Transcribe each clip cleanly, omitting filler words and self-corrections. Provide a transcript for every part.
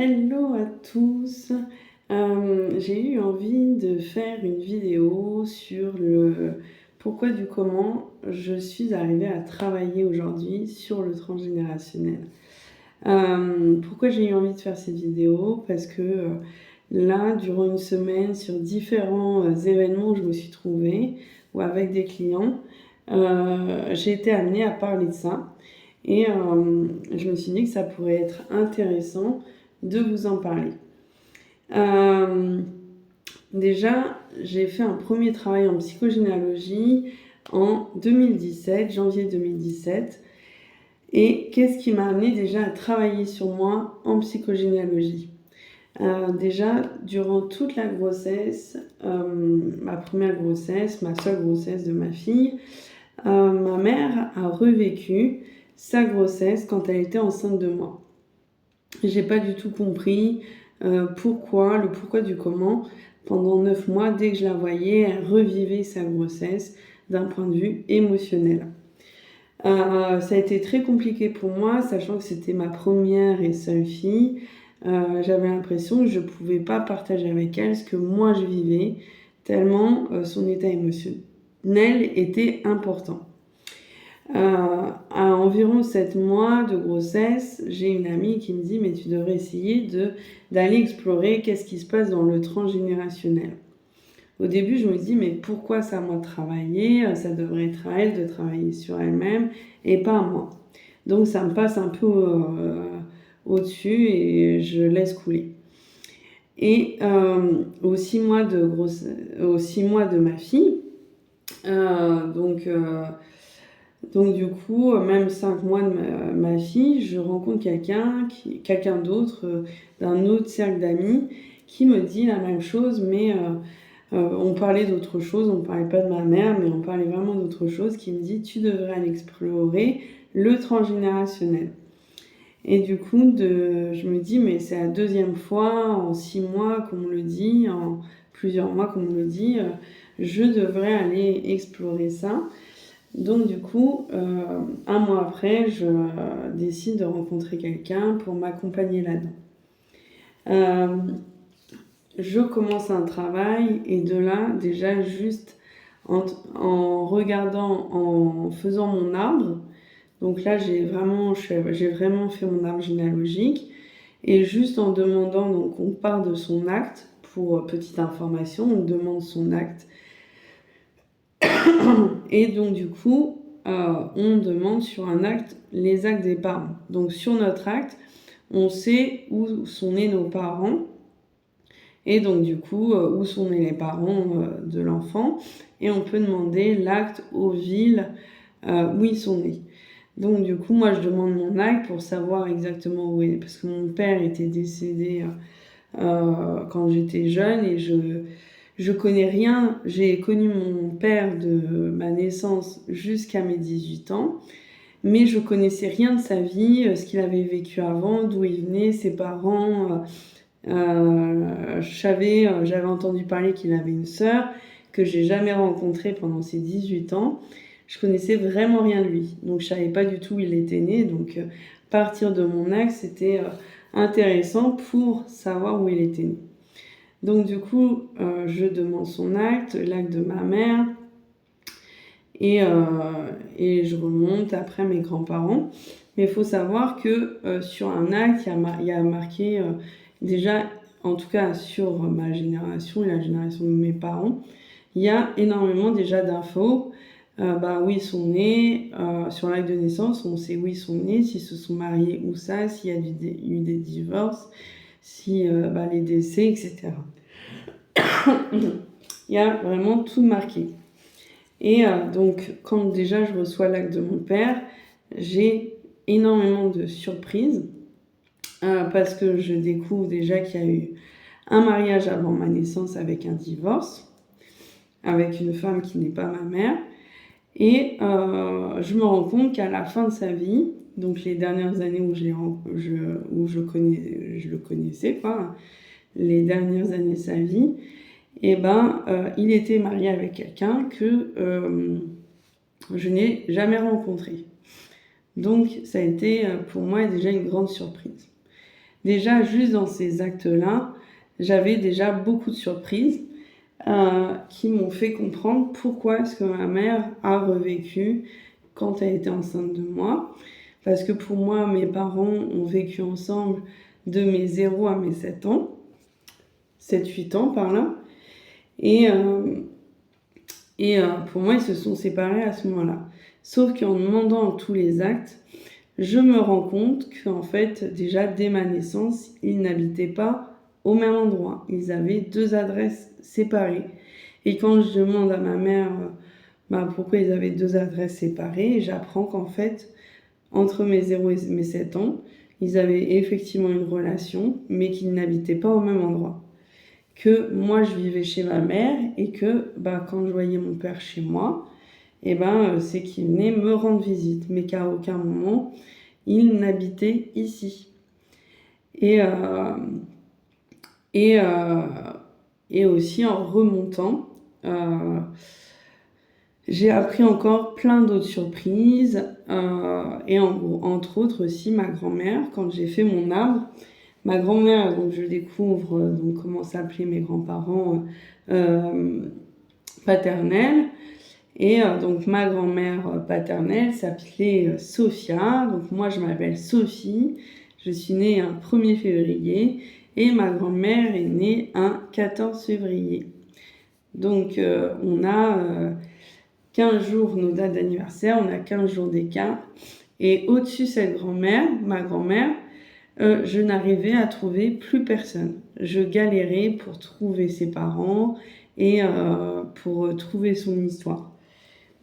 Hello à tous. J'ai eu envie de faire une vidéo sur le pourquoi du comment je suis arrivée à travailler aujourd'hui sur le transgénérationnel. Pourquoi j'ai eu envie de faire cette vidéo? Parce que là, durant une semaine, sur différents événements où je me suis trouvée ou avec des clients, j'ai été amenée à parler de ça. Et je me suis dit que ça pourrait être intéressant de vous en parler. Déjà, j'ai fait un premier travail en psychogénéalogie en 2017, janvier 2017. Et qu'est-ce qui m'a amené déjà à travailler sur moi en psychogénéalogie? Déjà, durant toute la grossesse, ma première grossesse, ma seule grossesse de ma fille, ma mère a revécu sa grossesse quand elle était enceinte de moi. J'ai pas du tout compris le pourquoi du comment. Pendant 9 mois, dès que je la voyais, elle revivait sa grossesse d'un point de vue émotionnel. Ça a été très compliqué pour moi, sachant que c'était ma première et seule fille. J'avais l'impression que je pouvais pas partager avec elle ce que moi je vivais, tellement son état émotionnel était important. À environ 7 mois de grossesse, j'ai une amie qui me dit « mais tu devrais essayer d'aller explorer qu'est-ce qui se passe dans le transgénérationnel ». Au début, je me dis « mais pourquoi c'est à moi de travailler? Ça devrait être à elle de travailler sur elle-même et pas à moi ». Donc ça me passe un peu au-dessus et je laisse couler. Et aux 6 mois de ma fille, donc du coup, même 5 mois de ma fille, je rencontre quelqu'un d'autre, d'un autre cercle d'amis, qui me dit la même chose, mais on parlait d'autre chose, on ne parlait pas de ma mère, mais on parlait vraiment d'autre chose, qui me dit tu devrais aller explorer le transgénérationnel. Et du coup, je me dis, mais c'est la deuxième fois en 6 mois qu'on me le dit, en plusieurs mois qu'on me le dit, je devrais aller explorer ça. Donc du coup, un mois après, je décide de rencontrer quelqu'un pour m'accompagner là-dedans. Je commence un travail et de là, déjà juste en regardant, en faisant mon arbre, donc là j'ai vraiment fait mon arbre généalogique et juste en demandant, donc on part de son acte, pour petite information, on demande son acte. Et donc du coup, on demande sur un acte les actes des parents. Donc sur notre acte, on sait où sont nés nos parents et donc du coup où sont nés les parents de l'enfant et on peut demander l'acte aux villes où ils sont nés. Donc du coup, moi je demande mon acte pour savoir exactement où il est, parce que mon père était décédé quand j'étais jeune et je connais rien. J'ai connu mon père de ma naissance jusqu'à mes 18 ans, mais je connaissais rien de sa vie, ce qu'il avait vécu avant, d'où il venait, ses parents. J'avais entendu parler qu'il avait une sœur que j'ai jamais rencontrée pendant ses 18 ans. Je connaissais vraiment rien de lui, donc je savais pas du tout où il était né. Donc partir de mon acte, c'était intéressant pour savoir où il était né. Donc du coup, je demande son acte, l'acte de ma mère, et je remonte après mes grands-parents. Mais il faut savoir que sur un acte, il y a marqué déjà, en tout cas sur ma génération et la génération de mes parents, il y a énormément déjà d'infos. Où ils sont nés, sur l'acte de naissance, on sait où ils sont nés, s'ils se sont mariés ou ça, s'il y a eu des divorces, si les décès, etc. Il y a vraiment tout marqué. Et donc, quand déjà je reçois l'acte de mon père, j'ai énormément de surprises parce que je découvre déjà qu'il y a eu un mariage avant ma naissance avec un divorce, avec une femme qui n'est pas ma mère. Et je me rends compte qu'à la fin de sa vie, donc les dernières années où je le connaissais, quoi, les dernières années de sa vie, il était marié avec quelqu'un que je n'ai jamais rencontré. Donc ça a été pour moi déjà une grande surprise. déjà juste dans ces actes-là, j'avais déjà beaucoup de surprises qui m'ont fait comprendre pourquoi est-ce que ma mère a revécu quand elle était enceinte de moi. Parce que pour moi, mes parents ont vécu ensemble de mes 0 à mes 7 ans, 7-8 ans par là. Et pour moi, ils se sont séparés à ce moment-là. Sauf qu'en demandant tous les actes, je me rends compte qu'en fait, déjà dès ma naissance, ils n'habitaient pas au même endroit. Ils avaient 2 adresses séparées. Et quand je demande à ma mère pourquoi ils avaient 2 adresses séparées, j'apprends qu'en fait, entre mes 0 et mes 7 ans, ils avaient effectivement une relation, mais qu'ils n'habitaient pas au même endroit. Que moi, je vivais chez ma mère et que quand je voyais mon père chez moi, c'est qu'il venait me rendre visite, mais qu'à aucun moment, il n'habitait ici. Et aussi en remontant, j'ai appris encore plein d'autres surprises, et entre autres aussi ma grand-mère, quand j'ai fait mon arbre. Ma grand-mère, donc je découvre comment s'appelaient mes grands-parents paternels. Et donc ma grand-mère paternelle s'appelait Sophia. Donc moi je m'appelle Sophie. Je suis née un 1er février et ma grand-mère est née un 14 février. Donc on a 15 jours nos dates d'anniversaire, on a 15 jours d'écart. Et au-dessus de cette grand-mère, ma grand-mère, je n'arrivais à trouver plus personne. Je galérais pour trouver ses parents et pour trouver son histoire.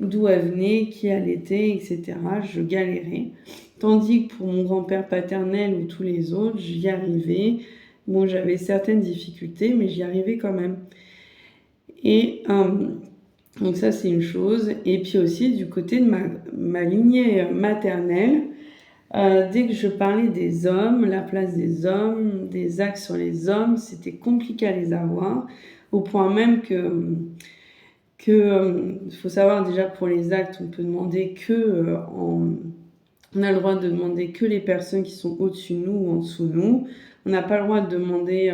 D'où elle venait, qui elle était, etc. Je galérais. Tandis que pour mon grand-père paternel ou tous les autres, j'y arrivais. Bon, j'avais certaines difficultés, mais j'y arrivais quand même. Et donc ça, c'est une chose. Et puis aussi, du côté de ma lignée maternelle, dès que je parlais des hommes, la place des hommes, des actes sur les hommes, c'était compliqué à les avoir, au point même que faut savoir déjà pour les actes, on peut demander on a le droit de demander que les personnes qui sont au-dessus de nous ou en dessous de nous. On n'a pas le droit de demander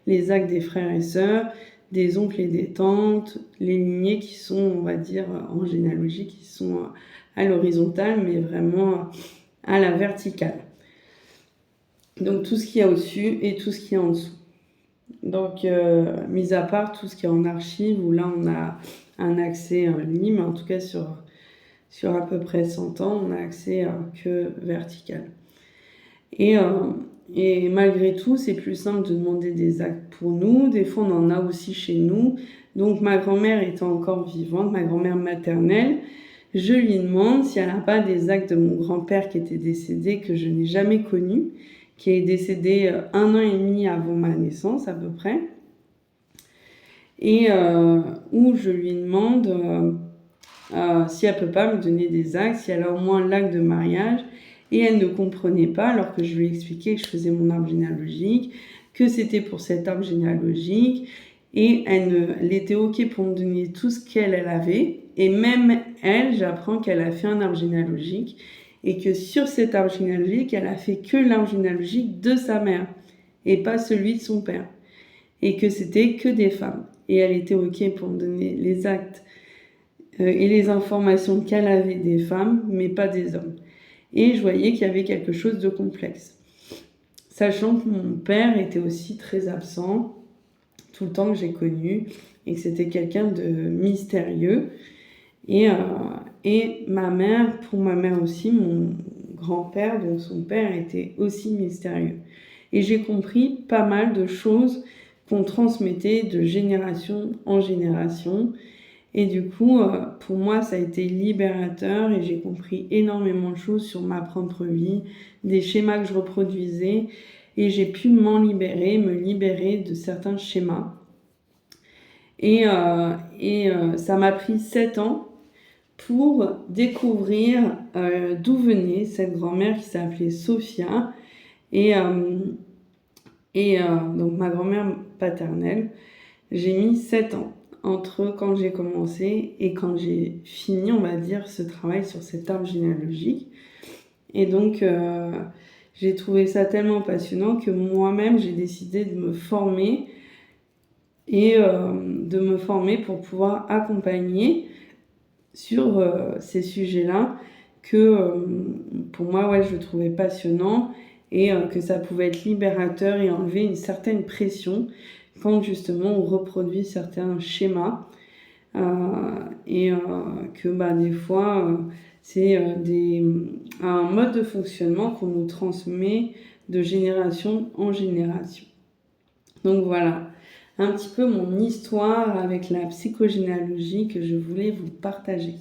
les actes des frères et sœurs, des oncles et des tantes, les lignées qui sont, on va dire, en généalogie, qui sont à l'horizontale, mais vraiment à la verticale. Donc tout ce qu'il y a au-dessus et tout ce qu'il y a en dessous. Donc, mis à part tout ce qui est en archive, où là on a un accès libre, mais en tout cas sur à peu près 100 ans, on a accès que vertical. Et malgré tout, c'est plus simple de demander des actes pour nous. Des fois, on en a aussi chez nous. Donc, ma grand-mère étant encore vivante, ma grand-mère maternelle, je lui demande si elle n'a pas des actes de mon grand-père qui était décédé, que je n'ai jamais connu, qui est décédé 1 an et demi avant ma naissance à peu près. Et où je lui demande si elle ne peut pas me donner des actes, si elle a au moins l'acte de mariage. Et elle ne comprenait pas, alors que je lui expliquais que je faisais mon arbre généalogique, que c'était pour cet arbre généalogique. Et elle était OK pour me donner tout ce qu'elle avait. Et même elle, j'apprends qu'elle a fait un arbre généalogique. Et que sur cet arbre généalogique, elle a fait que l'arbre généalogique de sa mère. Et pas celui de son père. Et que c'était que des femmes. Et elle était OK pour me donner les actes et les informations qu'elle avait des femmes, mais pas des hommes. Et je voyais qu'il y avait quelque chose de complexe. Sachant que mon père était aussi très absent tout le temps que j'ai connu et que c'était quelqu'un de mystérieux. Et ma mère, pour ma mère aussi, mon grand-père, donc son père, était aussi mystérieux. Et j'ai compris pas mal de choses qu'on transmettait de génération en génération. Et du coup, pour moi, ça a été libérateur et j'ai compris énormément de choses sur ma propre vie, des schémas que je reproduisais et j'ai pu me libérer de certains schémas. Et ça m'a pris 7 ans pour découvrir d'où venait cette grand-mère qui s'appelait Sophia et donc ma grand-mère paternelle. J'ai mis 7 ans entre quand j'ai commencé et quand j'ai fini, on va dire, ce travail sur cet arbre généalogique. Et donc, j'ai trouvé ça tellement passionnant que moi-même, j'ai décidé de me former et de me former pour pouvoir accompagner sur ces sujets-là que pour moi, ouais, je trouvais passionnant et que ça pouvait être libérateur et enlever une certaine pression quand justement on reproduit certains schémas et que des fois c'est un mode de fonctionnement qu'on nous transmet de génération en génération. Donc voilà, un petit peu mon histoire avec la psychogénéalogie que je voulais vous partager.